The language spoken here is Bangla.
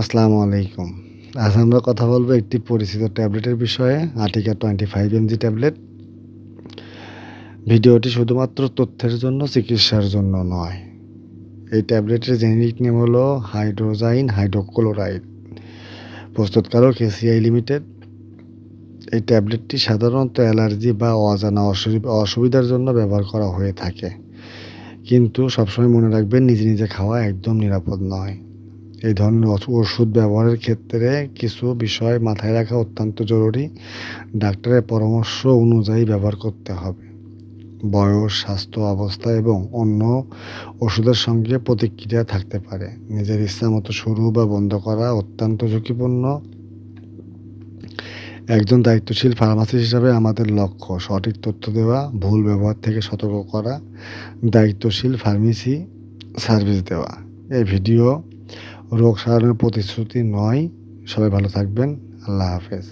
আসসালামু আলাইকুম। আজ আমরা কথা বলবো একটি পরিচিত ট্যাবলেটের বিষয়ে, আর্টিকা 25 mg ট্যাবলেট। ভিডিওটি শুধুমাত্র তথ্যের জন্য, চিকিৎসার জন্য নয়। এই ট্যাবলেটের জেনেরিক নেম হলো হাইড্রোজাইন হাইড্রোক্লোরাইড। প্রস্তুতকারক এসিআই লিমিটেড। এই ট্যাবলেটটি সাধারণত অ্যালার্জি বা অজানা অসুবিধার জন্য ব্যবহার করা হয়ে থাকে, কিন্তু সবসময় মনে রাখবেন নিজে নিজে খাওয়া একদম নিরাপদ নয়। এই ধরনের ওষুধ ব্যবহারের ক্ষেত্রে কিছু বিষয় মাথায় রাখা অত্যন্ত জরুরি। ডাক্তারের পরামর্শ অনুযায়ী ব্যবহার করতে হবে। বয়স, স্বাস্থ্য অবস্থা এবং অন্য ওষুধের সঙ্গে প্রতিক্রিয়া থাকতে পারে। নিজের ইচ্ছামতো শুরু বা বন্ধ করা অত্যন্ত ঝুঁকিপূর্ণ। একজন দায়িত্বশীল ফার্মাসিস্ট হিসাবে আমাদের লক্ষ্য সঠিক তথ্য দেওয়া, ভুল ব্যবহার থেকে সতর্ক করা, দায়িত্বশীল ফার্মেসি সার্ভিস দেওয়া। এই ভিডিও রোগ সারানোর প্রতিশ্রুতি নয়। সবাই ভালো থাকবেন। আল্লাহ হাফেজ।